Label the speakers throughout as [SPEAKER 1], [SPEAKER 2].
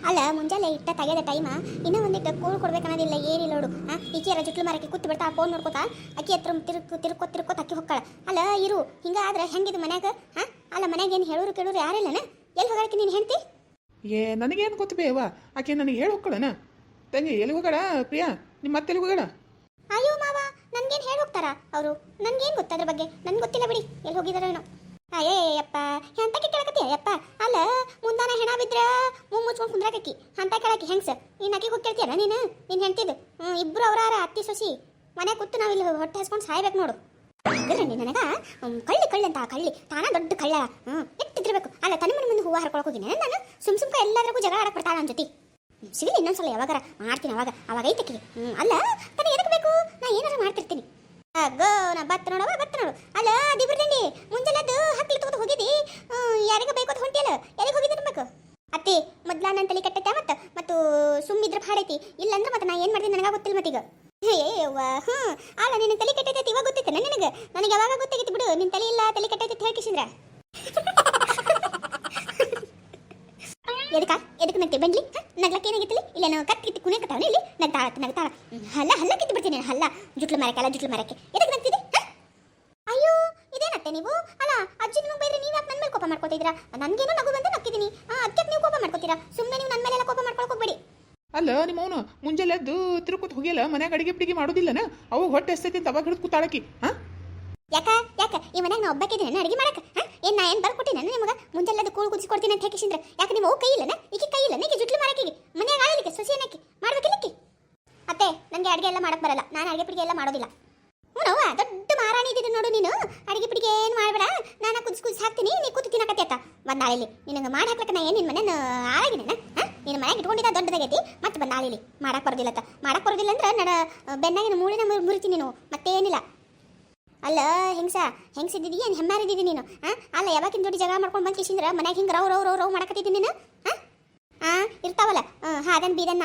[SPEAKER 1] ಅಲ್ಲ ಮುಂಜಾನೆ ಇಟ್ಟ ತೆಗೆದ ಟೈಮ ಇನ್ನೂ ಒಂದಿಟ್ಟು ಕೂಳು ಕೊಡ್ಬೇಕನ್ನೋದಿಲ್ಲ ಏನಿಲ್ಲ ನೋಡು. ಈಕೆಯರ ಜುಟ್ಲು ಮರಕ್ಕೆ ಕೂತು ಬಿಡ್ತಾ ಫೋನ್ ನೋಡ್ಕೋತಾ ಅಕ್ಕಿ ಹತ್ರ ತಿರ್ಕೋತ್ ಅಕ್ಕಿ ಹೊಕ್ಕಳ. ಅಲ್ಲ ಇರು ಹಿಂಗಾದ್ರೆ ಹೆಂಗಿದು ಮನ್ಯಾಗ? ಅಲ್ಲ ಮನ್ಯಾಗ ಏನು ಹೇಳೋರು ಕೇಳೋರು ಯಾರಿಲ್ಲನ? ಎಲ್ಲಿ ಹೋಗಾಳಕ್ಕೆ ನೀನು ಹೆಂಡ್ತಿ?
[SPEAKER 2] ನನಗೇನು ಗೊತ್ತು ಬೇವ, ಆಕೆ ನನಗೆ ಹೇಳಿ ಹೋಗ್ಕೊಳ್ಳೋಣ. ತಂಗಿ ಎಲ್ಲಿ ಹೋಗೋಣ ಪ್ರಿಯಾ? ನಿಮ್ಮ ಮತ್ತೆ ಎಲ್ಲಿ ಹೋಗೋಣ?
[SPEAKER 1] ಅಯ್ಯೋ ಮಾವ, ನನ್ಗೇನು ಹೇಳಿ ಹೋಗ್ತಾರ ಅವರು? ನನ್ಗೇನು ಗೊತ್ತ ಅದ್ರ ಬಗ್ಗೆ? ನನ್ಗೆ ಗೊತ್ತಿಲ್ಲ ಬಿಡಿ, ಎಲ್ಲಿ ಹೋಗಿದಾರೋ ಏನೋ. ಅಯ್ಯಪ್ಪ ಎಂತಕ್ಕೆ ಕೇಳಕತ್ತೀಯ ಯಪ್ಪ? ಅಲ್ಲ ಮುಂದಾನ ಹೆಣ ಬಿದ್ರ ಮುಚ್ಕೊಂಡು ಕುಂದ್ರಾಕಿ ಅಂತ ಕೇಳಕಿ ಹೆಂಗ್ಸ ನೀನು ಅಕ್ಕಿ ಹೋಗಿ ಕೇಳ್ತೀಯಲ್ಲ ನೀನು ಹೆಂಡ್ತಿದ್ದು? ಇಬ್ರು ಅವರಾರ ಅತ್ತಿ ಸೊಸಿ ಮನೆ ಕೂತು ನಾವು ಇಲ್ಲಿ ಹೊಟ್ಟೆ ಹಸ್ಕೊಂಡು ಸಾಯ್ಬೇಕು ನೋಡು. ಹಾಗಾದ್ರೆ ನೀನು ನನಗ ಕಳ್ಳಿ ಅಂತ ಕಳ್ಳಿ ತಾನ ದೊಡ್ಡ ಕಳ್ಳ ಎತ್ತಿದ್ರಬೇಕು. ಅಲ್ಲ ತನ್ನ ಮನೆ ಮುಂದೆ ಹೂವು ಹರ್ಕೊಳಕ್ ಹೋಗಿನಿ ನಾನು ಸುಮ್ಕ ಎಲ್ಲಾದ್ರೂ ಜಗಳ ಆಡಕ್ ಬರ್ತಾಳ ನನ್ನ ಜೊತೆ. ಸಿಗಲಿ ಇನ್ನೊಂದ್ಸಲ ಯಾವಾಗಾರ ಮಾಡ್ತೀನಿ, ಅವಾಗ ಐತಕ್ಕಿ. ಅಲ್ಲ ತನ ಎದಕ್ಕೆ ಬೇಕು? ನಾ ಏನಾರ ಮಾಡ್ತಿರ್ತೀನಿ. ಗೋ ನಾ ಬತ್ತ ನೋಡವ ಬತ್ತ ನೋಡು. ಅಲ್ಲ ದಿಬ್ರದಂಡಿ ಮುಂಜಾನೆದ್ದು ಹತ್ತಿ ತಗೊಂಡು ಹೋಗಿದ್ದಿ, ಯಾರಿಗ ಬೇಕು ಅಂತ ಹೊಂಟಿಯಲ್ಲ, ಎಲ್ಲಿಗೆ ಹೋಗಿದ್ದಿ ಅನ್ಬೇಕು? ಅತ್ತಿ ಮೊದ್ಲ ನನ್ನ ತಲೆ ಕಟ್ಟೈತೆ ಮತ್ತು ಸುಮ್ಮಿದ್ರ ಭಾಡೈತಿ, ಇಲ್ಲಂದ್ರೆ ಮತ್ತೆ ನಾ ಏನು ಮಾಡ್ತೀನಿ ನನಗ ಗೊತ್ತಿಲ್ಲ ಮತ್ತೀಗ. ಏವ್ವ ಅಲ್ಲ ನಿನ್ನ ತಲೆ ಕಟ್ಟೈತಿ ಇವಾಗ ಗೊತ್ತೈತೆ ನನಗೆ ಯಾವಾಗ ಗೊತ್ತಾಗಿತ್ತು ಬಿಡು. ನಿನ್ನ ತಲೆ ಇಲ್ಲ ತಲೆ ಕಟ್ಟೈತಿ ಹೇಳ್ಕಿಸಿದ್ರ ಎದಕ್ಕೆ ನಗ್ತಿ ಬಂಡ್ಲಿ? ನಗ್ಲಕ್ಕೆ ಏನಾಗಿತ್ತಲಿ? ಇಲ್ಲೇನೋ ಕತ್ತಿ ಕುಣಿಯಕತ್ತಾವ ಇಲ್ಲಿ ನಗ್ತಾಳ ಹಲ್ಲ ಕಿತ್ತು ಬಿಡ್ತೀನಿ ಹಲ್ಲ ಜುಟ್ಲು ಮರಕ್ಕೆ ಎದಕ್ಕೆ ನಗ್ತಿದ್ದಿ? ಅಯ್ಯೋ ಇದೇನತ್ತೆ ನೀವು? ಅಲ್ಲ ಅಜ್ಜಿ ನಿಮಗೆ ಬೈದ್ರೆ ನೀವು ಯಾಕೆ ನನ್ನ ಮೇಲೆ ಕೋಪ ಮಾಡ್ಕೊತಿದ್ದೀರಾ? ನನಗೇನೋ ನಗು ಬಂದು ನಗ್ತಿದ್ದೀನಿ, ಅದಕ್ಕೆ ನೀವು ಕೋಪ ಮಾಡ್ಕೊತೀರಾ? ಸುಮ್ಮನೆ ನೀವು ನನ್ನ ಮೇಲೆಲ್ಲ ಕೋಪ ಮಾಡ್ಕೊಳಕ್ ಹೋಗ್ಬೇಡಿ.
[SPEAKER 2] ಅಲ್ಲ ನಿಮ್ಮ ಅವನು ಮುಂಜಾನೆ ಎದ್ದು ತಿರುಕೂತ್ ಹೋಗಿಲ್ಲ, ಮನ್ಯಾಗ ಅಡಿಗೆ ಪಿಡಿಗೆ ಮಾಡೋದಿಲ್ಲನ? ಅವಾಗ ಹೊಟ್ಟೆ ಎಸ್ತೈತಿ ಅಂತ ಅವಾಗ ಹಿಡಿದು ಕೂತಾಳಕಿ.
[SPEAKER 1] ಯಾಕ ಈ ಮನ್ಯಾಗ ನಾ ಒಬ್ಬಾಕಿದ್ದೀನಿ ಅಡಿಗೆ ಮಾಡಕ್ಕೆ? ಏನ್ ನಾ ಏನು ಬರ್ಕೊಟ್ಟಿನ ನಿಮಗೆ ಮುಂಜಾನೆ ಕೂಳು ಕುದಿಸಿ ಕೊಡ್ತೀನಿ ಅಂತ ಹೇಕಿಸಿದ್ರೆ? ಯಾಕೆ ನೀವು ಕೈ ಇಲ್ಲನ? ಈಕೆ ಕೈ ಇಲ್ಲ ಈಕೆ ಜುಟ್ಲು ಮಾರಕ್ಕೆ ಮನ್ಯಾಗ ಆಳಲಿಕ್ಕೆ ಸೊಸೆಯನ್ನಕ್ಕೆ ಮಾಡ್ಬೇಕಿಲ್ಲಕ್ಕಿ? ಅತ್ತೆ ನನಗೆ ಅಡಿಗೆ ಎಲ್ಲ ಮಾಡಕ್ ಬರಲ್ಲ, ನಾನು ಅಡಿಗೆ ಪಿಡಿಗೆ ಎಲ್ಲ ಮಾಡೋದಿಲ್ಲ. ಹ್ಞೂ ದೊಡ್ಡ ಮಾರಾಣಿ ಇದ್ದಿದ್ದು ನೋಡು ನೀನು. ಅಡಿಗೆ ಪಿಡಿಗೆ ಏನು ಮಾಡಬೇಡ, ನಾನು ಕುದಿಸಿ ಹಾಕ್ತೀನಿ, ನೀ ಕೂತು ತಿನ್ನಕತ್ತೆ ಅತ್ತ ಬಂದಾಳಿಲಿ. ನಿನಗೆ ಮಾಡಿ ಹಾಕ್ಲಕ್ಕ ನಾ ಏನು ನಿನ್ನ ಮನೆ ಆಳಾಗಿನ? ನಿನ್ನ ಮನೆಯಾಗ ಇಟ್ಕೊಂಡಿದ್ದ ದೊಡ್ಡದಾಗೈತಿ, ಮತ್ತೆ ಬಂದಾಳಿಲಿ ಮಾಡಕ್ಕೆ ಬರೋದಿಲ್ಲ ಅಂದ್ರೆ ನನ್ನ ಬೆನ್ನಾಗಿನ ಮೂಳಿನ ಮುರಿತೀನಿ ನೀನು, ಮತ್ತೇನಿಲ್ಲ. ಅಲ್ಲ ಹೆಂಗ್ಸಿದ್ದಿದ್ದೀ ಏನು ಹೆಮ್ಮಾರಿದ್ದಿದ್ದಿ ನೀನು? ಅಲ್ಲ ಯಾವಾಗಿನ ಜೋಡಿ ಜಗಳ ಮಾಡ್ಕೊಂಡು ಬಂದು ಕಿಸಿಂದ್ರೆ ಮನ್ಯಾಗ ಹಿಂಗೆ ರವ್ ಮಾಡಕತ್ತಿದ್ದಿ ನೀನು? ಇರ್ತಾವಲ್ಲ ಹಾದನ್ ಬೀದನ್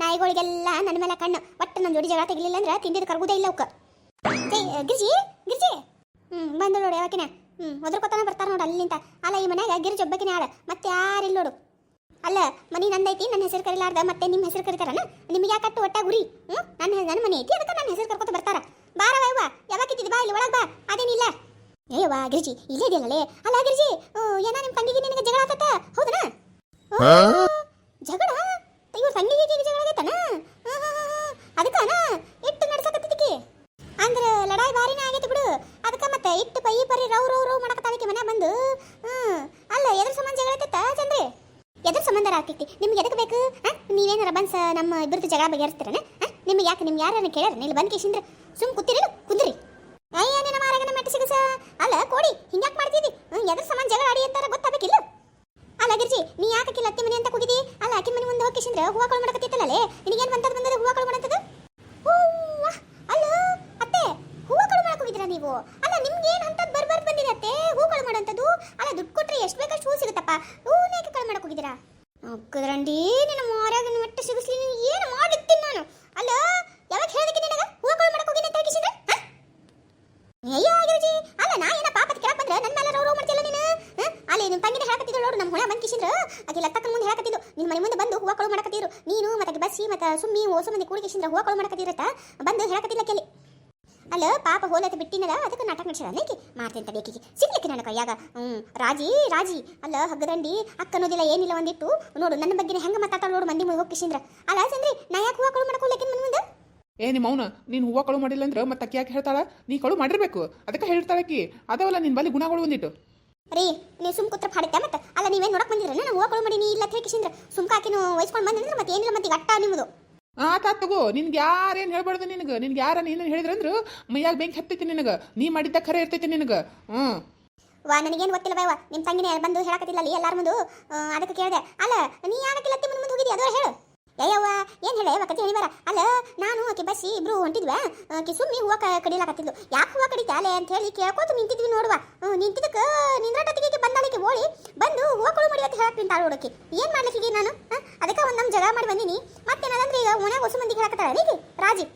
[SPEAKER 1] ನಾಯಿಗಳಿಗೆಲ್ಲ ನನ್ನ ಮೇಲೆ ಕಣ್ಣು. ಒಟ್ಟು ನನ್ನ ಜೋಡಿ ಜಗಳ ತೆಗಿಲಿಲ್ಲ ಅಂದ್ರೆ ತಿಂದಿದ್ದು ಕರ್ಗುದೇ ಇಲ್ಲ ಅವಕ್ಕೆ. ಗಿರ್ಜಿ ಬಂದು ನೋಡು ಯಾವಕಿನ ಒದ್ರಕೊತಾನ ಬರ್ತಾರ ನೋಡು ಅಲ್ಲಿಂದ. ಅಲ್ಲ ಈ ಮನ್ಯಾಗ ಗಿರ್ಜಿ ಒಬ್ಬಕಿನ ಆಳ, ಮತ್ತೆ ಯಾರಿಲ್ಲ ನೋಡು. ಅಲ್ಲ ಮನಿ ನಂದೈತಿ, ನನ್ನ ಹೆಸರು ಕರಿಲಾರ್ದ ಮತ್ತೆ ನಿಮ್ಮ ಹೆಸರು ಕರಿತಾರನ? ನಿಮ್ಗೆ ಯಾಕಟ್ಟು ಒಟ್ಟ ಗುರಿ? ನನ್ನ ಮನೆ ಐತಿ, ಅದಕ್ಕೆ ನನ್ನ ಹೆಸರು ಕರ್ಕೊತ ಬರ್ತಾರ. ಬಾರವ್ವ ಯಾವಾಗಿದ್ದಿ ಬಾ ಇಲ್ಲಿ ಒಳಗೆ ಬಾ. ಅದೇನಿಲ್ಲ ಏಯವ್ವ ಗಿರ್ಜಿ ಇಲ್ಲೇ ಇದೆಯಲ್ಲೇ. ಅಲ್ಲ ಗಿರ್ಜಿ ಏನ ನಿಮ್ಮ ತಂಗಿಗೆ ನಿನಗೆ ಜಗಳ ಆತತ್ತ ಹೌದನ? ಜಗಳ ಇವ್ರ ತಂಗಿಗೆ ಜಗಳ ಆಗೈತನ? ಅದಕ್ಕನ ಇಟ್ಟು ನಡ್ಸಕತ್ತಿದ್ದಕ್ಕೆ ಅಂದ್ರೆ ಲಡಾಯಿ ಬಾರಿನ ಆಗೈತಿ ಬಿಡು. ಅದಕ್ಕೆ ಮತ್ತೆ ಇಟ್ಟು ಪರಿ ರವ್ ಮಾಡಕತ್ತಾಳಕ್ಕೆ ಮನೆ ಬಂದು. ಅಲ್ಲ ಎದ್ರ ಸಂಬಂಧ ಜಗಳ ಐತತ್ತ ಚಂದ್ರಿ? ಎದ್ರ ಸಂಬಂಧ ಆಗ್ತೈತಿ ನಿಮ್ಗೆ? ಎದಕ್ಕೆ ಬೇಕು? ನೀವೇನಾರ ಬನ್ಸ ನಮ್ಮ ಇಬ್ಬರದ್ದು ಜಗಳ ಬಗೆಹರಿಸ್ತೀರನ? ನಿಮ್ಗೆ ಯಾಕೆ ನಿಮ್ಗೆ ಯಾರನ್ನ ಕೇಳ್ಯಾರ? ಇಲ್ಲಿ ಬಂದು ಕೇಸಿಂದ್ರ ಸುಮ್ ಕುಂದ್ರಿ. ಅಯ್ಯ ನಿನ್ನ ಮಾರಾಗನ ಮೆಟ್ಟ ಸಿಗಸ. ಅಲ್ಲ ಕೋಡಿ ಹಿಂಗ್ಯಾಕೆ ಮಾಡ್ತಿದ್ದಿ? ಎದ್ರ ಸಂಬಂಧ ಜಗಳ ಆಡಿ ಅಂತಾರ ಗೊತ್ತಾಗಬೇಕಿಲ್ಲ? ಅಲ್ಲ ಗಿರ್ಜಿ ನೀ ಯಾಕೆ ಅತ್ತಿ ಮನೆ ಅಂತ ಕೂಗಿದಿ? ಅಲ್ಲ ಆಕಿ ಮನೆ ಮುಂದೆ ಹೋಗಿ ಕೇಸಿಂದ್ರ ಹೂವ ಕಳು ಮಾಡಕತ್ತಿತ್ತಲ್ಲೇ, ನಿನಗೇನು ಬಂದದ ಹೂವ ಕಳು ಮಾಡಂತದ್ದು? ಅಲ್ಲ ಅತ್ತೆ ಹೂವ ಕಳು ಮಾಡಕ್ ಹೋಗಿದ್ರಾ ನೀವು? ಅಲ್ಲ ನಿಮ್ಗೆ ಏನು ಅಂತದ್ದು ಬರ್ಬಾರ್ದು ಬಂದಿದೆ ಅತ್ತೆ ಹೂ ಕಳು ಮಾಡೋಂಥದ್ದು? ಅಲ್ಲ ದುಡ್ಡು ಕೊಟ್ರೆ ಎಷ್ಟು ಬೇಕಷ್ಟು ಹೂ ಸಿಗುತ್ತಪ್ಪ, ಹೂನ ಯಾಕೆ ಕಳು ಮಾಡಕ್ ಹೋಗಿದ್ದೀರಾ? ಕುದ್ರಂಡಿ ನಿನ್ನ ಮಾರಾಗನ ಮೆಟ್ಟ ಸಿಗಿಸ್ಲಿ, ನೀವು ಏನು ಮಾಡಿರ್ತೀನಿ ನಾನು. ಅಲ್ಲ ಯಾವಾಗ ಹೇಳಿದಕ್ಕೆ ನಿನಗ ಹೂವ ಕಳು ಮಾಡಕ್ ಹೋಗಿನಿ ಅಂತ ಹೇಳಿಸಿದ್ರೆ? ಅಯ್ಯೋ ಗಿರ್ಜಿ ಅಲ್ಲ ನಾ ಏನ ಪಾಪದ ಕೆಳಗೆ ಬಂದ್ರೆ ನನ್ನ ಮೇಲೆ ರವ್ ಮಾಡ್ತಿಲ್ಲ ನೀನು? ಅಲ್ಲಿ ನಿಮ್ಮ ತಂಗಿನ ಹೇಳಕತ್ತಿದ್ರು ನೋಡು, ನಮ್ಮ ಹೊಣ ಬಂದು ಕಿಸಿಂದ್ರ ಆಕೆ ಲತ್ತಕ್ಕನ ಮುಂದೆ ಹೇಳಕತ್ತಿದ್ದು ನಿನ್ನ ಮನೆ ಮುಂದೆ ಬಂದು ಹೂವ ಕಳು ಮಾಡಕತ್ತಿರು ನೀನು ಮತ್ತೆ ಬಸ್ಸಿ ಮತ್ತೆ ಸುಮ್ಮಿ ಓಸು ಮಂದಿ ಕೂಡಿ ಕಿಸಿಂದ್ರ ಹೂವ ಕಳು ಮಾಡಕತ್ತಿರತ್ತ ಬಂದು ಹೇಳಕತ್ತಿಲ್ಲ ಕೆಲಿ. ಅಲ್ಲ ಪಾಪ ಹೋಲತ್ತೆ ಬಿಟ್ಟಿನದ ಅದಕ್ಕೆ ನಾಟಕ ನಡೆಸಿದ ಅನೇಕಿ ಮಾಡ್ತೀನಿ ತಡಿಯಕಿಗೆ ಸಿಗ್ಲಿಕ್ಕೆ ನನ್ನ ಕೈಯಾಗ. ರಾಜಿ ಅಲ್ಲ ಹಗ್ಗದಂಡಿ ಅಕ್ಕನೋದಿಲ್ಲ ಏನಿಲ್ಲ ಒಂದಿಟ್ಟು ನೋಡು ನನ್ನ ಬಗ್ಗೆ ಹೆಂಗೆ ಮಾತಾಡ್ತಾಳ ನೋಡು ಮಂದಿ ಮುಂದೆ ಹೋಗಿ ಕಿಸಿಂದ್ರ. ಅಲ್ಲ ಚಂದ್ರಿ ನಾ ಯಾಕೆ ಹೂವ ಕಳು ಮಾಡಕೋಲಕ್ಕೆ ಮನೆ ಮುಂದೆ?
[SPEAKER 2] ನಿಮ್ಮ ಅವನ ನೀನು ಹೂವ ಕಳು ಮಾಡಿಲ್ಲ ಅಂದ್ರೆ ಮತ್ತೆ ಅಕ್ಕಿ ಯಾಕೆ ಹೇಳ್ತಾಳ? ನೀ ಕಳು ಮಾಡಿರ್ಬೇಕು, ಅದಕ್ಕೆ ಹೇಳ್ತಾಳಕಿ. ಅದವಲ್ಲ ನಿನ್ನ ಬಲ್ಲಿ ಗುಣಗಳು ಒಂದಿಟ್ಟು.
[SPEAKER 1] ರೀ ನೀವು ಸುಮ್ ಕೂತ್ರ ಪಾಡಿದ್ದೆ ಮತ್ತೆ. ಅಲ್ಲ ನೀವೇನು ನೋಡಕ್ ಬಂದಿರ? ನಾನು ಹೂವ ಕಳು ಮಾಡಿ ನೀ ಇಲ್ಲ ಹೇಗಿಸಿಂದ್ರ ಸುಮ್ಕ ಆಕಿನ ವಹಿಸ್ಕೊಂಡು ಬಂದ್ರೆ ಮತ್ತೆ ಏನಿಲ್ಲ ಮತ್ತೆ ಅಟ್ಟ ನಿಮ್ಮದು.
[SPEAKER 2] ತಗೋ ನಿನ್ಗೆ ಯಾರೇನು ಹೇಳ್ಬಾರ್ದು. ನಿನ್ಗೆ ಯಾರ ಏನೇನು ಹೇಳಿದ್ರಂದ್ರು ಮೈಯಾಗ ಬೆಂಕಿ ಹತ್ತೈತಿ ನಿನಗೆ. ನೀ ಮಾಡಿದ್ದ ಖರೆ ಇರ್ತೈತಿ ನಿನಗೆ.
[SPEAKER 1] ವಾ ನನಗೇನು ಗೊತ್ತಿಲ್ಲ ಬೈವಾ, ನಿಮ್ಮ ತಂಗಿನೇ ಬಂದು ಹೇಳಕತ್ತಿಲ್ಲ ಅಲ್ಲಿ ಎಲ್ಲಾರ ಮುಂದೆ, ಅದಕ್ಕೆ ಕೇಳಿದೆ. ಅಲ್ಲ ನೀ ಯಾಕೆ ಲತ್ತಿ ಮುಂದೆ ಹೋಗಿದ್ದಿ ಅದರ ಹೇಳು. ಏಯವ್ವ ಏನು ಹೇಳ ಕತೆ ಹೇಳಿಬಾರ. ಅಲ್ಲ ನಾನು ಆಕೆ ಬಸ್ಸಿ ಇಬ್ರು ಹೊಂಟಿದ್ವಾ, ಆಕೆ ಸುಮ್ಮಿ ಹೂವ ಕಡಿಲಾಕತ್ತಿದ್ಲು. ಯಾಕೆ ಹೂವ ಕಡಿತಾ ಅಲೆ ಅಂತ ಹೇಳಿ ಕೇಳ್ಕೊತ ನಿಂತಿದ್ವಿ ನೋಡುವ. ನಿಂತಿದ್ದಕ್ಕೆ ನಿಂದ್ರಾಟತ್ತಿಗೆ ಬಂದಾಳಿಕೆ ಓಡಿ ಬಂದು ಹೂವ ಕಳು ಮಾಡಿ ಅಂತ ಹೇಳಕ್ ನಿಂತಾಳು ನೋಡಕ್ಕೆ. ಏನು ಮಾಡ್ಲಿಕ್ಕೆ ನಾನು? ಅದಕ್ಕೆ ಒಂದು ನಮ್ಮ ಜಗಳ ಮಾಡಿ ಬಂದೀನಿ. ಮತ್ತೇನಂದ್ರೆ ಈಗ ಮನ್ಯಾಗ ಹೊಸ ಮಂದಿಗೆ ಹೇಳಕತ್ತಾಳ ನೀಗಿ ರಾಜಿ.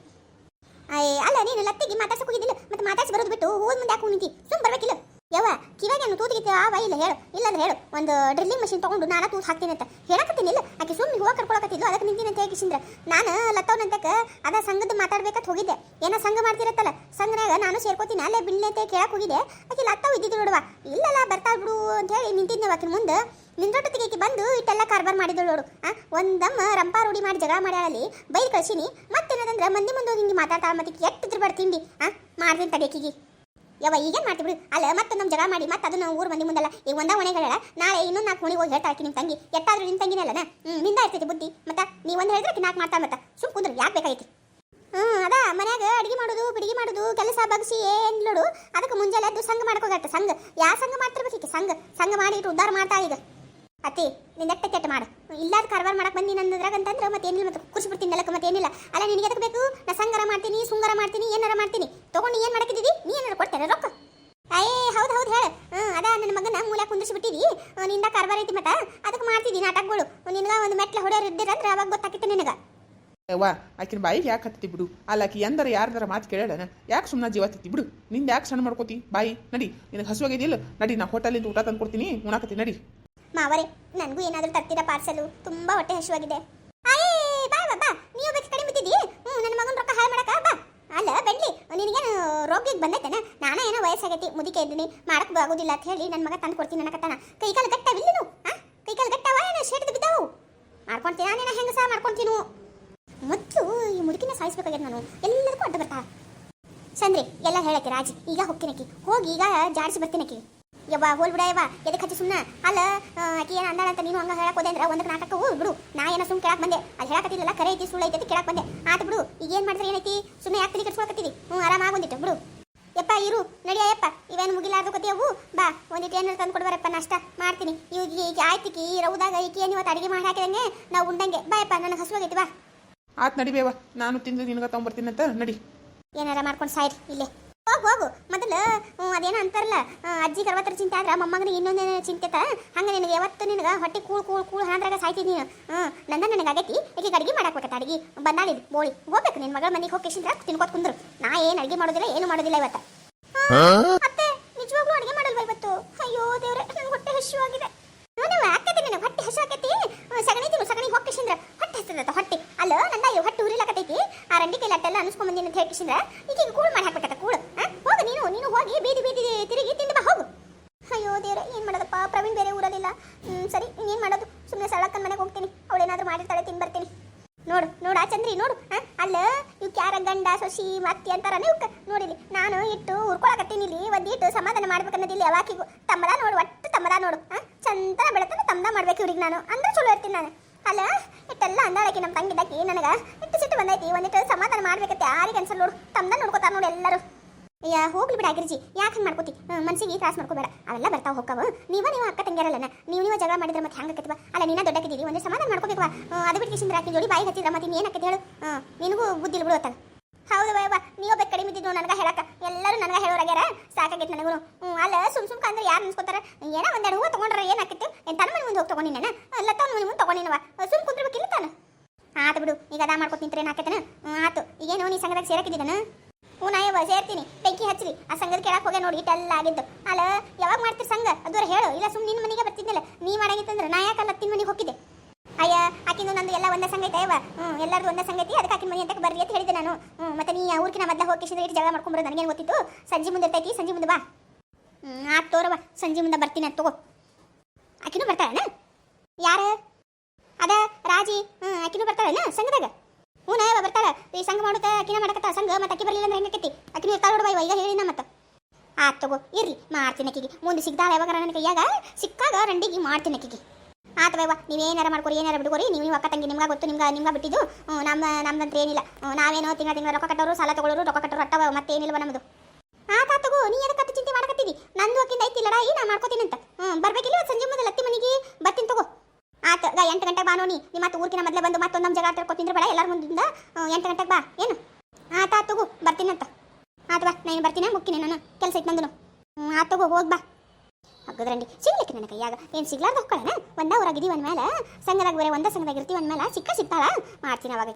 [SPEAKER 1] ಅಲ್ಲ ನೀನು ಲತ್ತಿಗೆ ಮಾತಾಡ್ಸಕ್ ಹೋಗಿದ್ದಿಲ್ಲ, ಮತ್ತೆ ಮಾತಾಡ್ಸಿ ಬರೋದು ಬಿಟ್ಟು ಹೂವದ ಮುಂದೆ ಯಾಕೆ ನಿಂತಿ? ಸುಮ್ ಬರ್ಬೇಕಿಲ್ಲ ಯವ್ವ. ಕಿವಾಗ ತೂತಿಗೆ ಆವ ಇಲ್ಲ ಹೇಳು, ಇಲ್ಲಾಂದ್ರೆ ಹೇಳು ಒಂದು ಡ್ರಿಲ್ಲಿಂಗ್ ಮಷಿನ್ ತಗೊಂಡು ನಾನು ತೂತ್ ಹಾಕ್ತೀನಿ ಅಂತ ಹೇಳಕತ್ತೀನಿ. ಇಲ್ಲ ಆಕೆ ಸುಮ್ಮನೆ ಹೂವ ಹೇಳಕತ್ತಿದ್ಲು ಅದಕ್ಕೆ ನಿಂತಿನ ಅಂತ ಹೇಗಿಸಿಂದ್ರ ನಾನು ಲತ್ತವನಂತಕ್ಕೆ ಅದ ಸಂಘದ ಮಾತಾಡ್ಬೇಕಂತ ಹೋಗಿದ್ದೆ ಏನೋ ಸಂಘ ಮಾಡ್ತಿರತ್ತಲ್ಲ ಸಂಘನಾಗ ನಾನು ಸೇರ್ಕೋತೀನಿ ಅಲ್ಲೇ ಬಿಡ್ಲಿ ಅಂತ ಕೇಳಕ್ಕೆ ಹೋಗಿದ್ದೆ ಆಕೆ ಲತ್ತವ್ ಇದ್ದಿದ್ದು ನೋಡುವ ಇಲ್ಲಲ್ಲ ಬರ್ತಾ ಬಿಡು ಅಂತ ಹೇಳಿ ನಿಂತಿದ್ದೆ ಆಕಿನ ಮುಂದೆ ನಿಂದೊಟ್ಟಿಗೆ ಆಕಿ ಬಂದು ಇಟ್ಟೆಲ್ಲ ಕಾರ್ಬಾರ್ ಮಾಡಿದಳು ನೋಡು ಒಂದಮ್ಮ ರಂಪಾ ರೂಢಿ ಮಾಡಿ ಜಗಳ ಮಾಡ್ಯಾಳಲ್ಲಿ ಬೈದು ಕಳ್ಸೀನಿ ಮತ್ತೇನದಂದ್ರೆ ಮಂದಿ ಮುಂದೆ ಹೋಗಿ ಹಿಂಗೆ ಮಾತಾಡ್ತಾಳ ಮತ್ತೆ ಎಟ್ಟಿದ್ರು ಬೇಡ ತಿಂಡಿ ಮಾಡ್ತೀನಿ ತಡೆಯಕಿಗೆ ಯವ್ವ ಈಗೇನು ಮಾಡ್ತೀವಿ ಬಿಡು ಅಲ್ಲ ಮತ್ತೆ ನಮ್ಮ ಜಗಳ ಮಾಡಿ ಮತ್ತೆ ಅದನ್ನ ಊರು ಮಂದಿ ಮುಂದಲ್ಲ ಈಗ ಒಂದ ಹೊಣೆಗಳ ನಾಳೆ ಇನ್ನೊಂದು 4 ಹೊಣಿಗೆ ಹೋಗಿ ಹೇಳ್ತಾಕಿ ನಿಮ್ಮ ತಂಗಿ ಎಟ್ಟಾದ್ರೂ ನಿಮ್ಮ ತಂಗಿನಲ್ಲನ ನಿಂದ ಇರ್ತೈತಿ ಬುದ್ಧಿ ಮತ್ತೆ ನೀವು ಒಂದು ಹೇಳಿದ್ರೆ 4 ಮಾಡ್ತಾ ಮತ್ತೆ ಸುಮ್ ಕುಂದ್ರು ಯಾಕೆ ಬೇಕಾಗೈತಿ ಅದ ಮನ್ಯಾಗ ಅಡಿಗೆ ಮಾಡೋದು ಕೆಲಸ ಬಗ್ಸಿ ಏನ್ ನೋಡು ಅದಕ್ಕೆ ಮುಂಜಾನೆ ಎದ್ದು ಸಂಘ ಮಾಡ್ಕೋಗತ್ತೆ ಸಂಘ ಯಾ ಸಂಘ ಮಾಡ್ತಿರ್ಬೇಕೀಕೆ ಸಂಘ ಮಾಡಿ ಇಟ್ಟು ಉದ್ಧಾರ ಮಾಡ್ತಾ ಈಗ ಅತ್ತಿ ನಿನ್ನ ಎಟ್ಟ ಮಾಡು ಇಲ್ಲಾದ ಕಾರ್ಬಾರ ಮಾಡಕ್ಕೆ ಬಂದಿ ನನ್ನದ್ರಾಗ ಅಂತಂದ್ರೆ ಮತ್ತೆ ಏನಿಲ್ಲ ಮತ್ತೆ ಕುರ್ಸಿ ಬಿಡ್ತೀನಿ ನೆಲಕ್ಕೆ ಮತ್ತೆ ಏನಿಲ್ಲ ಅಲ್ಲ ನಿನಗೆ ಎದಕ್ಕೆ ಬೇಕು ನಾ ಸಂಗಾರ ಮಾಡ್ತೀನಿ ಸುಂಗಾರ ಮಾಡ್ತೀನಿ ಏನಾರ ಮಾಡ್ತೀನಿ ತಗೊಂಡು ಏನು ಮಾಡಕ್ಕಿದ್ದೀವಿ ನೀ ಏನಾರ ಕೊಡ್ತೇನೆ ರೊಕ್ಕ ಅಯ್ಯೇ ಹೌದು ಹೇಳು ಅದ ನನ್ನ ಮಗನ ಮೂಲ ಕುಂದಿಸಿ ಬಿಟ್ಟಿದಿ ನಿಂದ ಕಾರ್ಬಾರ ಐತಿ ಮತ್ತೆ ಅದಕ್ಕೆ ಮಾಡ್ತಿದ್ದಿ ನಾಟಕಗಳು ನಿನ್ಗ ಒಂದು ಮೆಟ್ಲ ಹೊಡೆಯೋರು ಇದ್ದಿರಂದ್ರೆ ಅವಾಗ ಗೊತ್ತಾಗಿತ್ತು ನಿನಗೆ
[SPEAKER 2] ವಾ ಆಕಿನ ಬಾಯಿಗೆ ಯಾಕೆ ಹತ್ತಿ ಬಿಡು ಅಲ್ಲ ಆಕಿ ಎಂದರ ಯಾರ್ದಾರ ಮಾತು ಕೇಳೋಣ ಯಾಕೆ ಸುಮ್ಮನೆ ಜೀವ ತಿತ್ತಿ ಬಿಡು ನಿಂದ ಯಾಕೆ ಸಣ್ಣ ಮಾಡ್ಕೋತಿ ಬಾಯಿ ನಡಿ ನಿನಗೆ ಹಸುವಾಗಿದೆಯಲ್ಲ ನಡಿ ನಾ ಹೋಟೆಲಿಂದ ಊಟ ತಂದು ಕೊಡ್ತೀನಿ ಉಣಾಕತ್ತಿ ನಡಿ
[SPEAKER 1] ಮಾವರೇ ನನಗೂ ಏನಾದರೂ ತರ್ತೀರಾ ಪಾರ್ಸಲು ತುಂಬಾ ಹೊಟ್ಟೆ ಹಸುವಾಗಿದೆ ಅಯ್ಯೇ ಬಾ ಬಾ ನೀವು ಬೇಕು ಕಡಿಮೆ ಬಿದ್ದಿದ್ದಿ ನನ್ನ ಮಗನ ರೊಕ್ಕ ಹಾಳು ಮಾಡಕ ಬಾ ಅಲ್ಲ ಬೆಳ್ಳಿ ನಿನಗೇನು ರೋಗಿಗೆ ಬಂದೈತೇನ ನಾನ ಏನೋ ವಯಸ್ಸಾಗೈತಿ ಮುದಿಕೆ ಇದ್ದೀನಿ ಮಾಡಕ್ಕೆ ಆಗೋದಿಲ್ಲ ಅಂತ ಹೇಳಿ ನನ್ನ ಮಗ ತಂದು ಕೊಡ್ತೀನಿ ಅನ್ನಕತ್ತಾನ ಕೈಕಾಲು ಗಟ್ಟವಿಲ್ಲ ಕೈಕಾಲು ಗಟ್ಟವ ಏನೋ ಶೇಟದ ಬಿದ್ದಾವು ಮಾಡ್ಕೊಳ್ತೀನಿ ನಾನೇನ ಹೆಂಗೆ ಸಹ ಮಾಡ್ಕೊಳ್ತೀನಿ ಮತ್ತು ಈ ಮುದುಕಿನ ಸಾಯಿಸ್ಬೇಕಾಗ್ಯದ ನಾನು ಎಲ್ಲದಕ್ಕೂ ಅಡ್ಡ ಬರ್ತಾ ಚಂದ್ರಿ ಎಲ್ಲ ಹೇಳಕ್ಕೆ ರಾಜಿ ಈಗ ಹೋಗ್ತೀನಕಿ ಹೋಗಿ ಈಗ ಜಾಡಿಸಿ ಬರ್ತೀನಕಿ ಯವ್ವ ಹೋಲ್ ಬಿಡ ಯವ್ವ ಎದಕ್ಕೆ ಹಚ್ಚಿ ಸುಮ್ಮನೆ ಅಲ್ಲ ಆಕಿ ಏನು ಅಂದಾಳ ಅಂತ ನೀನು ಹಂಗೆ ಹೇಳಕ್ಕೆ ಹೋದೆ ಅಂದ್ರೆ ಒಂದಕ್ಕೆ ನಾಟಕ ಬಿಡು ನಾ ಏನೋ ಸುಮ್ಮನೆ ಕೇಳಕ್ಕೆ ಬಂದೆ ಅದು ಹೇಳಕತ್ತಿಲ್ಲ ಕರೆ ಐತಿ ಸುಳ್ಳು ಐತಿ ಕೇಳಕ್ಕೆ ಬಂದೆ ಆತ ಬಿಡು ಈಗ ಏನು ಮಾಡಿದ್ರೆ ಏನೈತಿ ಸುಮ್ಮನೆ ಯಾಕೆ ತಲೆ ಕೆಡ್ಸ್ಕೊಳಕತ್ತೀವಿ ಆರಾಮಾಗೊಂದಿಟ್ಟು ಬಿಡು ಯಪ್ಪ ಇರು ನಡಿಯಪ್ಪ ಇವೇನು ಮುಗಿಲಾರ್ದು ಕತಿಯವು ಬಾ ಒಂದಿಟ್ಟು ಏನಾರು ತಂದು ಕೊಡ್ಬಾರಪ್ಪ ನಾಷ್ಟ ಮಾಡ್ತೀನಿ ಈಗ ಆಯ್ತಿಕಿ ಈ ರೌದಾಗ ಈಕಿ ಏನು ಇವತ್ತು ಅಡುಗೆ ಮಾಡಿ ಹಾಕಿದಂಗೆ ನಾವು ಉಂಡಂಗೆ ಬಾಯಪ್ಪ ನನಗೆ ಹಸುವಾಗೈತಿ ಬಾ
[SPEAKER 2] ಆತ್ ನಡಿಬೇವ ನಾನು ತಿಂದು ನಿನಗೆ ತೊಗೊಂಬರ್ತೀನಿ ಅಂತ ನಡಿ
[SPEAKER 1] ಏನಾರ ಮಾಡ್ಕೊಂಡು ಸಾಯ್ರಿ ಇಲ್ಲೇ ಹೋಗು ಮೊದಲು ಅದೇನೋ ಅಂತಾರಲ್ಲ ಅಜ್ಜಿಗೆ 60 ಚಿಂತೆ ಆದ್ರೆ ಮೊಮ್ಮಗನಿಗೆ ಇನ್ನೊಂದೇನು ಚಿಂತೆತ ಹಂಗೆ ನಿನಗೆ ಯಾವತ್ತು ನಿನಗೆ ಹೊಟ್ಟೆ ಕೂಳು ಹಾಂದ್ರಾಗ ಸಾಯ್ತಿದ್ ನೀನು ನನಗೆ ಆಗೈತಿ ಈಗ ಅಡುಗೆ ಮಾಡಾಕ್ಬೇಕತ್ತ ಅಡುಗೆ ಬಂದಾಳಿದ್ ಬೋಳಿ ಹೋಗ್ಬೇಕು ನಿನ್ನ ಮಗಳ ಮನೆಗೆ ಹೋಗಿ ತಿನ್ಕೋತ ಕುಂದ್ರು ನಾ ಏನು ಅಡುಗೆ ಮಾಡೋದಿಲ್ಲ ಏನು ಮಾಡೋದಿಲ್ಲ ಇವತ್ತು ಅತ್ತೆ ನಿಜವಾಗ್ಲೂ ಅಡುಗೆ ಮಾಡಲ್ವಾ ಇವತ್ತು ಅಯ್ಯೋ ದೇವ್ರೆ ನನಗೆ ಹೊಟ್ಟೆ ಹಸಿವಾಗಿದೆ ನಾನು ಆಗ್ತೈತಿ ನಿನಗೆ ಹೊಟ್ಟೆ ಹಸಿವಾಗೈತಿ ಸಗಣಿ ಹೋಗಿಸಿಂದ್ರ ಹೊಟ್ಟೆ ಹಸ್ತದ ಹೊಟ್ಟೆ ಅಲ್ಲ ನನ್ನ ಹೊಟ್ಟೆ ಉರಿಲಾಕತೈತಿ ಆ ರಂಡಿ ಕೈ ಲಟ್ಟೆಲ್ಲ ಅನ್ಸ್ಕೊಂಬಂದಿನ ಅಂತ ಹೇಳಿಸಿಂದ್ರ ಈಗ ಕೂಳು ಮಾಡಿ ಹಾಕ್ಬೇಕತ್ತ ಕೂಳು ಹೋಗು ನೀನು ಹೋಗಿ ಬೀದಿ ತಿರುಗಿ ತಿಂದು ಬಾ ಹೋಗು ಅಯ್ಯೋ ದೇವ್ರೆ ಏನು ಮಾಡೋದಪ್ಪ ಪ್ರವೀಣ್ ಬೇರೆ ಊರಲಿಲ್ಲ ಸರಿ ಏನು ಮಾಡೋದು ಸುಮ್ಮನೆ ಸಳ್ಳಕ್ಕನ ಮನೆಗೆ ಹೋಗ್ತೀನಿ ಅವಳೇನಾದ್ರೂ ಮಾಡಿರ್ತಾಳೆ ತಿಂದು ಬರ್ತೀನಿ ನೋಡು ಆ ಚಂದ್ರಿ ನೋಡು ಅಲ್ಲ ಇವ್ ಕ್ಯಾರ ಗಂಡ ಸೊಸಿ ಮತ್ತಿ ಅಂತಾರನೇ ಇವ್ಕ ನೋಡಿಲಿ ನಾನು ಇಟ್ಟು ಉರ್ಕೊಳಕತ್ತೀನಿ ಇಲ್ಲಿ ಒಂದಿಟ್ಟು ಸಮಾಧಾನ ಮಾಡ್ಬೇಕನ್ನೋದಿಲ್ಲ ಯಾವಾಕಿಗೂ ತಮ್ಮದ ನೋಡು ಒಟ್ಟು ತಮ್ಮದ ನೋಡು ಚಂದ ಬೆಳತನ ತಮ್ಮದ ಮಾಡ್ಬೇಕು ಇವ್ರಿಗೆ ನಾನು ಅಂದ್ರೆ ಚಲೋ ಇರ್ತೀನಿ ನಾನು ಅಲ್ಲ ಇಟ್ಟೆಲ್ಲ ಅಂದಾಳಕಿ ನಮ್ಮ ತಂಗಿದ್ದಾಕಿ ನನಗೆ ಇಟ್ಟು ಸಿಟ್ಟು ಬಂದೈತಿ ಒಂದಿಟ್ಟು ಸಮಾಧಾನ ಮಾಡ್ಬೇಕತ್ತೆ ಯಾರಿಗೆ ಅನ್ಸಲ್ ನೋಡು ತಮ್ಮದ ನೋಡ್ಕೋತಾರ ನೋಡಿ ಎಲ್ಲರೂ ಹೋಗ್ಲಿ ಬಿಡ ಆಗಿರ್ಜಿ ಯಾಕೆ ಹಂಗೆ ಮಾಡ್ಕೋತಿ ಮನ್ಸಿಗೆ ತ್ರಾಸ ಮಾಡ್ಕೋಬೇಡ ಅವೆಲ್ಲ ಬರ್ತಾವ ಹೋಗ್ತಾವ ನೀವು ಅಕ್ಕ ತಂಗಿಯರಲ್ಲ ನೀವು ಜಗಳ ಮಾಡಿದ್ರೆ ಮತ್ತೆ ಹಂಗೆ ಆಕೈತಿವ ಅಲ್ಲ ನೀನ ದೊಡ್ಡಕ್ಕಿದ್ದೀವಿ ಒಂದು ಸಮಾಧಾನ ಮಾಡ್ಕೋಬೇಕವ ಅದು ಬಿಟ್ಟು ಕಿಶಿಂದ್ರ ಆಕಿ ಜೋಡಿ ಬಾಯಿ ಹತ್ತಿದ್ರ ಮತ್ತೆ ನೀನು ಆಕೈತಿ ಹೇಳು ನಿನಗೂ ಬುದ್ಧಿ ಬಿಡುವತ್ತಾಗ ಹೌದು ಬಾಯವ್ವ ನೀವು ಬೇಕು ಕಡಿಮೆ ಇದ್ದಿದ್ದು ನನಗೆ ಹೇಳಕ್ಕ ಎಲ್ಲರೂ ನನಗೆ ಹೇಳೋರಾಗ್ಯಾರ ಸಾಕಾಗೈತೆ ನನಗೂ ಅಲ್ಲ ಸುಮ್ ಅಂದ್ರೆ ಯಾರು ಅನ್ಸ್ಕೊತಾರ ಏನೋ ಒಂದೆರಡು ಹೂವು ತೊಗೊಂಡ್ರೆ ಏನಾಕೈತಿ ಏನು ತನ್ನ ಮನೆ ಮುಂದೆ ಹೋಗಿ ತೊಗೊಂಡಿನ ಅಲ್ಲ ತನ್ನ ಮನೆ ಮುಂದೆ ತೊಗೊಂಡಿನವ ಸುಮ್ ಕುಂದ್ರಬೇಕಿಲ್ಲ ತಾನು ಆತು ಬಿಡು ಈಗ ಅದ ಮಾಡ್ಕೊತ ನಿಂತ್ರೆ ಏನಾಕೈತನ ಆತು ಈಗೇನು ನೀ ಸಂಘದಾಗ ಸೇರಕಿದ್ದೀನ ನಾಯವ್ವ ಸೇರ್ತೀನಿ ಬೆಂಕಿ ಹಚ್ಚಲಿ ಆ ಸಂಘದ ಕೇಳಕ್ಕೆ ಹೋಗಿ ನೋಡಿ ಇಟ್ಟೆಲ್ಲ ಆಗಿದ್ದು ಅಲ್ಲ ಯಾವಾಗ ಮಾಡ್ತೀರಿ ಸಂಘ ಅದರ ಹೇಳು ಇಲ್ಲ ಸುಮ್ಮನೆ ನಿನ್ನ ಮನೆಗೆ ಬರ್ತಿದ್ನಲ್ಲ ನೀ ಮಾಡಾಗಿತ್ತಂದ್ರೆ ನಾ ಯಾಕಲ್ಲ ತಿನ್ನ ಮನೆಗೆ ಹೋಗಿದ್ದೆ ಅಯ್ಯ ಆಕಿಂದು ನಂದು ಎಲ್ಲ ಒಂದೇ ಸಂಘ ಐತೆ ಅಯ್ಯವ ಎಲ್ಲರದು ಒಂದೇ ಸಂಘ ಐತಿ ಅದಕ್ಕೆ ಆಕಿನ ಮನೆ ಅಂತ ಬರ್ರಿ ಅಂತ ಹೇಳಿದೆ ನಾನು ಮತ್ತೆ ನೀ ಊರ್ಕಿನ ಮೊದಲ ಹೋಗಿ ಇಟ್ಟು ಜಗಳ ಮಾಡ್ಕೊಂಬರೋದು ನನಗೇನು ಗೊತ್ತಿತ್ತು ಸಂಜೆ ಮುಂದೆ ಇರ್ತೈತಿ ಸಂಜೆ ಮುಂದೆ ಬಾ ಆತು ತೋರವ ಸಂಜೆ ಮುಂದೆ ಬರ್ತೀನಿ ಅಂತ ತಗೋ ಆಕಿನೂ ಬರ್ತಾಳೇನ ಯಾರು ಅದ ರಾಜಿ ಆಕಿನೂ ಬರ್ತಾಳೇನ ಸಂಘದಾಗ ನಾಯವ ಬರ್ತಾಳ ಈ ಸಂಘ ಮಾಡುತ್ತಾ ಅಕಿನ ಮಾಡಕತ್ತ ಸಂಘ ಮತ್ತೆ ಅಕ್ಕಿ ಬರಲಿಲ್ಲ ಅಂದ್ರೆ ಹೆಂಗೈತಿ ಅಕಿನ ಇರ್ತಾಳ ನೋಡುವ ಈಗ ಹೇಳಿನ ಮತ್ತೆ ಆತ್ ತಗೋ ಇರ್ಲಿ ಮಾಡ್ತೀನಿ ಅಕ್ಕಿಗೆ ಮುಂದೆ ಸಿಗ್ದಾಳ ಯಾವಾಗ ನನ್ನ ಕೈಯಾಗ ಸಿಕ್ಕಾಗ ರಂಡಿಗೆ ಮಾಡ್ತೀನಿ ಅಕ್ಕಿಗೆ ಆತವಯ್ವ ನೀವೇನಾರ ಮಾಡ್ಕೊರಿ ಏನಾರ ಬಿಡ್ಕೊರಿ ನೀವು ಅಕ್ಕ ತಂಗಿ ನಿಮ್ಗೆ ಗೊತ್ತು ನಿಮ್ಗೆ ಬಿಟ್ಟಿದ್ದು ನಮ್ದಂತ್ರ ಏನಿಲ್ಲ ನಾವೇನೋ ತಿಂಗಳ ರೊಕ್ಕ ಕಟ್ಟೋರು ಸಾಲ ತಗೊಳ್ಳೋರು ರೊಕ್ಕ ಕಟ್ಟೋರು ಅಟ್ಟವ ಮತ್ತೇನಿಲ್ವ ನಮ್ಮದು ಆತ ತಗೋ ನೀ ಅದಕ್ಕೆ ಚಿಂತೆ ಮಾಡಕತ್ತೀವಿ ನಂದು ಅಕ್ಕಿಂದ ಐತಿ ಲಡಾಯಿ ನಾ ಮಾಡ್ಕೋತೀನಿ ಅಂತ ಬರ್ಬೇಕಿಲ್ಲ ಸಂಜೆ ಮುಂದೆ ಲತ್ತಿ ಮನೆಗೆ ಬರ್ತೀನಿ ತಗೋ ಆತ 8 ಗಂಟೆಗೆ ಬಾ ನೋಡಿ ನಿಮ್ಮ ಮತ್ತೆ ಊರ್ಕಿನ ಮೊದಲೇ ಬಂದು ಮತ್ತೊಂದು ನಮ್ಮ ಜಗಳ ತಿಳ್ಕೊತಿಂದ್ರೆ ಬೇಡ ಎಲ್ಲರ ಮುಂದಿಂದ 8 ಗಂಟೆಗೆ ಬಾ ಏನು ಆತ ತಗೋ ಬರ್ತೀನಿ ಅಂತ ಆತ ಬಾ ನಾನು ಬರ್ತೀನಿ ಮುಕ್ಕಿನಿ ನಾನು ಕೆಲಸ ಐತೆ ನಂದು ಆತ ತಗೋ ಹೋಗಿ ಬಾ ಹಗ್ಗದ್ರಂಡಿ ಸಿಗ್ಲಿಕ್ಕೆ ನನ್ನ ಕೈಯಾಗ ಏನು ಸಿಗ್ಲಾರ್ದು ಹೋಗ್ಕೊಳ್ಳೋಣ ಒಂದ ಊರಾಗಿದ್ದೀವಿ ಅಂದಮೇಲೆ ಸಂಘದಾಗ ಬೇರೆ ಒಂದೇ ಸಂಘದಾಗ ಇರ್ತೀವಿ ಅಂದಮೇಲೆ ಸಿಗ್ತಾಳ ಮಾಡ್ತೀನಿ ಅವಾಗ